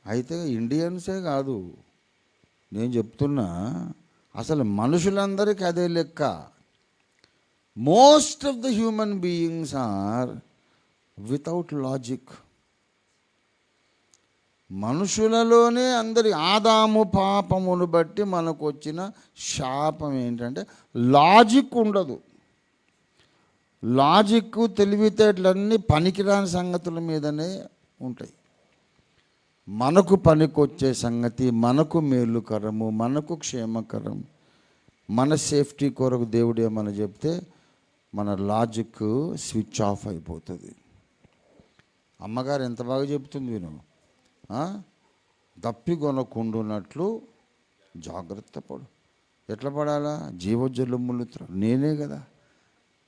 అయితే ఇండియన్సే కాదు, నేను చెప్తున్నా, అసలు మనుషులందరికీ అదే లెక్క. Most of the human beings are without logic. మనుషులలోనే అందరి ఆదాము పాపమును బట్టి మనకు వచ్చిన శాపం ఏంటంటే లాజిక్ ఉండదు. లాజిక్, తెలివితేటలన్నీ పనికిరాని సంగతుల మీదనే ఉంటాయి. మనకు పనికొచ్చే సంగతి, మనకు మేలుకరము, మనకు క్షేమకరం, మన సేఫ్టీ కొరకు దేవుడు ఏమని చెప్తే మన లాజిక్ స్విచ్ ఆఫ్ అయిపోతుంది. అమ్మగారు ఎంత బాగా చెప్తుంది విను. దప్పికొనకుండునట్లు జాగ్రత్త పడు. ఎట్లా పడాలా? జీవజలములు నేనే కదా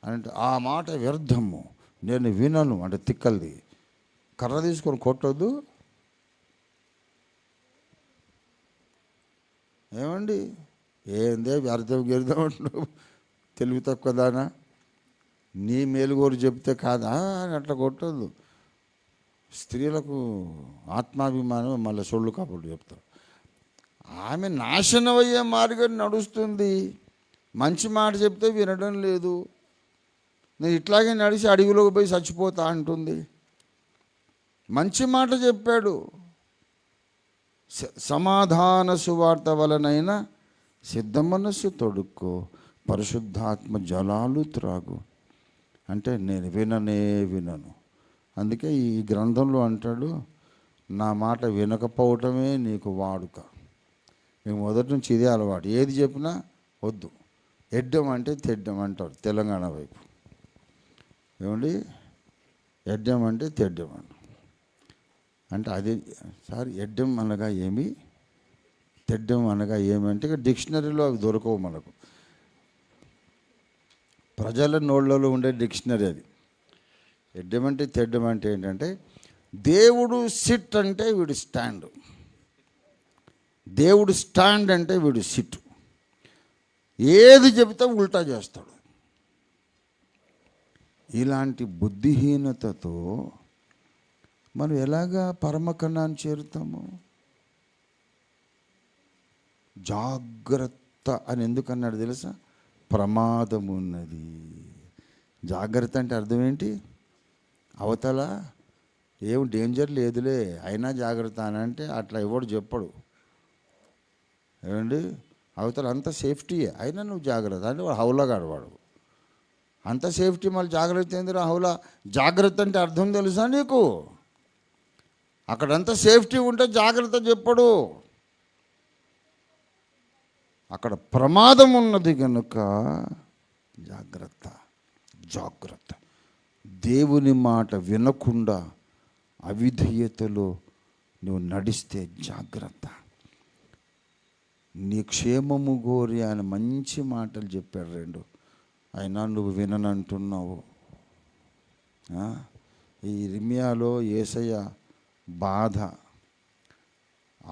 అంటే ఆ మాట వ్యర్థము, నేను వినను అంటే తిక్కల్ది. కర్ర తీసుకొని కొట్టొద్దు. ఏమండి, ఏందే వ్యర్థం గిర్థం అంటున్నావు? తెలివి తక్కువ దానా? నీ మేలుగోరు చెప్తే కాదా అని అట్లా కొట్టొద్దు. స్త్రీలకు ఆత్మాభిమానం మళ్ళీ సొళ్ళు కాపుడు చెప్తారు. ఆమె నాశనం అయ్యే మార్గం నడుస్తుంది. మంచి మాట చెప్తే వినడం లేదు. నేను ఇట్లాగే నడిచి అడవిలోకి పోయి చచ్చిపోతా అంటుంది. మంచి మాట చెప్పాడు. సమాధాన సువార్త వలనైనా సిద్ధ మనస్సు తొడుక్కో, పరిశుద్ధాత్మ జలాలు త్రాగు అంటే నేను వినను. అందుకే ఈ గ్రంథంలో అంటాడు, నా మాట వినకపోవటమే నీకు వాడుక. మీకు మొదటి నుంచి ఇదే అలవాటు. ఏది చెప్పినా వద్దు. ఎడ్డం అంటే తెడ్డం అంటారు తెలంగాణ వైపు. ఏమండి, ఎడ్డం అంటే తెడ్డం అంటే అదే సార్. ఎడ్డం అనగా ఏమి, తెడ్డం అనగా ఏమి అంటే ఇక డిక్షనరీలో అవి దొరకవు మనకు. ప్రజల నోళ్ళలో ఉండే డిక్షనరీ అది. ఎడ్డం అంటే తెడ్డం అంటే ఏంటంటే దేవుడు సిట్ అంటే వీడు స్టాండ్, దేవుడు స్టాండ్ అంటే వీడు సిట్. ఏది చెబితే ఉల్టా చేస్తాడు. ఇలాంటి బుద్ధిహీనతతో మనం ఎలాగా పరమకణాన్ని చేరుతాము? జాగ్రత్త అని ఎందుకన్నాడు తెలుసా? ప్రమాదం ఉన్నది. జాగ్రత్త అంటే అర్థం ఏంటి? అవతల ఏం డేంజర్ లేదులే అయినా జాగ్రత్త అని అంటే అట్లా ఎవడు చెప్పడు. ఏమండి, అవతల అంత సేఫ్టీయే అయినా నువ్వు జాగ్రత్త అంటే వాడు హౌలాగాడు. వాడు అంత సేఫ్టీ, మళ్ళీ జాగ్రత్త ఏందిరా హౌలా? జాగ్రత్త అంటే అర్థం తెలుసా నీకు? అక్కడంతా సేఫ్టీ ఉంటే జాగ్రత్త చెప్పడు. అక్కడ ప్రమాదం ఉన్నది కనుక జాగ్రత్త. దేవుని మాట వినకుండా అవిధేయతలో నువ్వు నడిస్తే జాగ్రత్త. నీ క్షేమము గోరి ఆయన మంచి మాటలు చెప్పాడు రెండు. అయినా నువ్వు విననంటున్నావు. ఈ ఇర్మియాలో యేసయ్య బాధ,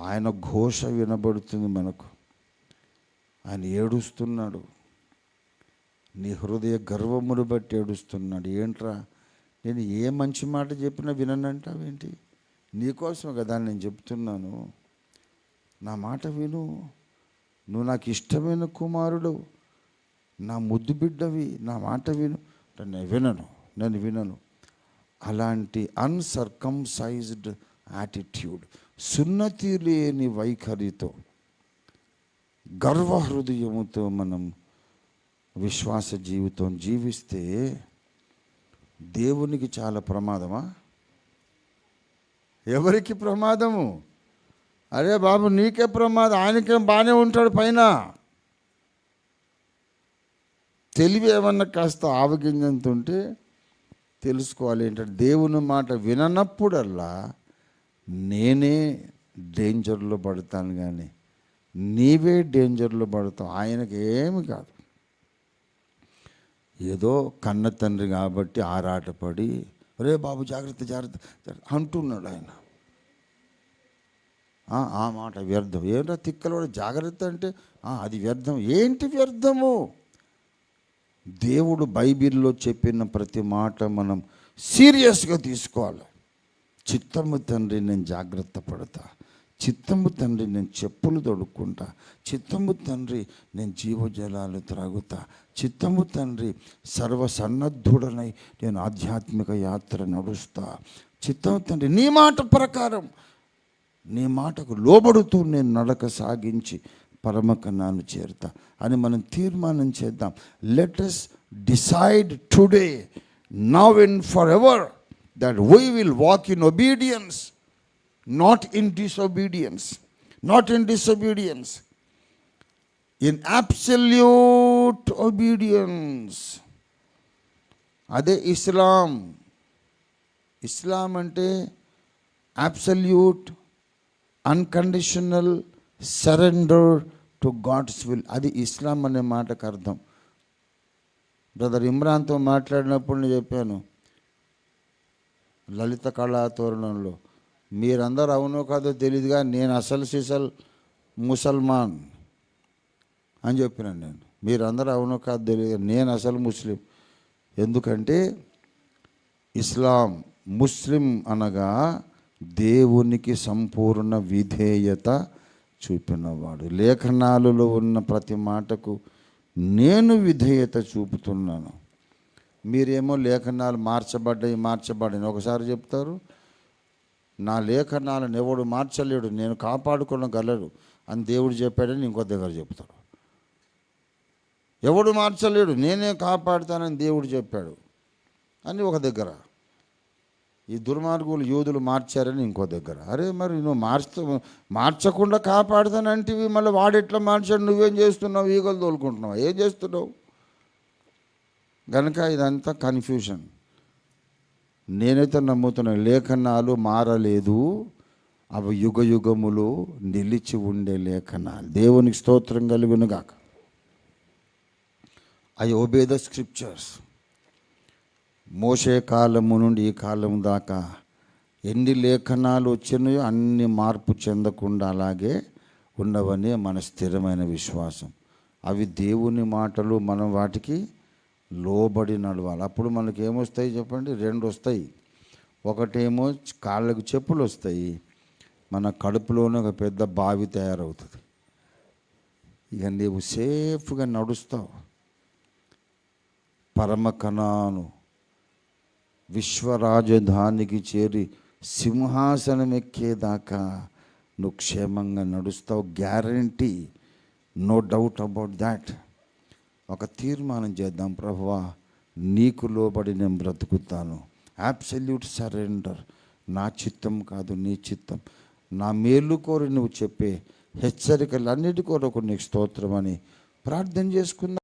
ఆయన ఘోష వినబడుతుంది మనకు. ఆయన ఏడుస్తున్నాడు. నీ హృదయ గర్వమును బట్టి ఏడుస్తున్నాడు. ఏంట్రా, నేను ఏ మంచి మాట చెప్పినా విననంటావేంటి? నీకోసం కదా నేను చెప్తున్నాను. నా మాట విను. నువ్వు నాకు ఇష్టమైన కుమారుడు, నా ముద్దు బిడ్డవి, నా మాట విను. నేను వినను. అలాంటి అన్సర్కంసైజ్డ్ యాటిట్యూడ్, సున్నతి లేని వైఖరితో, గర్వ హృదయముతో మనం విశ్వాస జీవితం జీవిస్తే దేవునికి చాలా ప్రమాదమా? ఎవరికి ప్రమాదము? అరే బాబు నీకే ప్రమాదం, ఆయనకేం బాగానే ఉంటాడు పైన. తెలివి ఏమన్నా కాస్త ఆవగింజంత ఉంటే తెలుసుకోవాలి ఏంటంటే దేవుని మాట విననప్పుడల్లా నేనే డేంజర్లో పడతాను, కానీ నీవే డేంజర్లో పడతావు. ఆయనకి ఏమి కాదు. ఏదో కన్న తండ్రి కాబట్టి ఆరాటపడి రే బాబు జాగ్రత్త అంటున్నాడు ఆయన. ఆ మాట వ్యర్థం. ఏంటో తిక్కలో జాగ్రత్త అంటే అది వ్యర్థం. ఏంటి వ్యర్థము? దేవుడు బైబిల్లో చెప్పిన ప్రతి మాట మనం సీరియస్గా తీసుకోవాలి. చిత్తము తండ్రి, నేను జాగ్రత్త పడతా, చిత్తము తండ్రి నేను చెప్పులు తొడుక్కుంటా, చిత్తము తండ్రి నేను జీవజలాలు త్రాగుతా, చిత్తము తండ్రి సర్వసన్నద్ధుడనై నేను ఆధ్యాత్మిక యాత్ర నడుస్తా, చిత్తము తండ్రి నీ మాట ప్రకారం నీ మాటకు లోబడుతూ నేను నడక సాగించి పరమకన్నాను చేరుతా అని మనం తీర్మానం చేద్దాం. Let us decide today, now and forever, that we will walk in obedience, not in disobedience, not in disobedience, in absolute obedience. అదే ఇస్లాం. ఇస్లాం అంటే absolute unconditional surrender to God's will. అది ఇస్లాం అనే మాటకు అర్థం. బ్రదర్ ఇమ్రాన్తో మాట్లాడినప్పుడు నేను చెప్పాను లలిత కళాతోరణంలో, మీరందరూ అవునో కాదో తెలియదుగా నేను అసలు సిసల్ ముసల్మాన్ అని చెప్పినాను. నేను మీరందరూ అవునో కాదో తెలియదు, నేను అసలు ముస్లిం. ఎందుకంటే ఇస్లాం ముస్లిం అనగా దేవునికి సంపూర్ణ విధేయత చూపినవాడు. లేఖనాలలో ఉన్న ప్రతి మాటకు నేను విధేయత చూపుతున్నాను. మీరేమో లేఖనాలు మార్చబడ్డాయి ఒకసారి చెప్తారు, నా లేఖనాలను ఎవడు మార్చలేడు, నేను కాపాడుకోగలడు అని దేవుడు చెప్పాడని ఇంకో దగ్గర చెప్తాడు. ఎవడు మార్చలేడు, నేనే కాపాడుతానని దేవుడు చెప్పాడు అని ఒక దగ్గర. ఈ దుర్మార్గులు యూదులు మార్చారని ఇంకో దగ్గర. అరే మరి నువ్వు మార్చకుండా కాపాడుతానంటివి, మళ్ళీ వాడెట్లా మార్చాడు, నువ్వేం చేస్తున్నావు, ఈగలు తోలుకుంటున్నావు, ఏం చేస్తున్నావు? కనుక ఇదంతా కన్ఫ్యూషన్. నేనైతే నమ్ముతున్నాను లేఖనాలు మారలేదు, అవి యుగ యుగములు నిలిచి ఉండే లేఖనాలు. దేవునికి స్తోత్రం కలుగునుగాక. I obey the scriptures. మోషే కాలము నుండి ఈ కాలం దాకా ఎన్ని లేఖనాలు వచ్చినాయో అన్ని మార్పు చెందకుండా అలాగే ఉన్నవని మన స్థిరమైన విశ్వాసం. అవి దేవుని మాటలు, మనం వాటికి లోబడి నడవాలి. అప్పుడు మనకి ఏమొస్తాయి చెప్పండి? రెండు వస్తాయి. ఒకటేమో కాళ్ళకు చెప్పులు వస్తాయి, మన కడుపులోనే ఒక పెద్ద బావి తయారవుతుంది. ఇక నీవు సేఫ్గా నడుస్తావు. పరమకనాను విశ్వరాజధానికి చేరి సింహాసనం ఎక్కేదాకా నువ్వు క్షేమంగా నడుస్తావు. Guarantee, no doubt about that. ఒక తీర్మానం చేద్దాం, ప్రభువా నీకు లోబడి నేను బ్రతుకుతాను. Absolute surrender. నా చిత్తం కాదు నీ చిత్తం. నా మేలు కోరి నువ్వు చెప్పే హెచ్చరికలన్నిటి కొరకు నీకు స్తోత్రం అని ప్రార్థన చేసుకుందాం.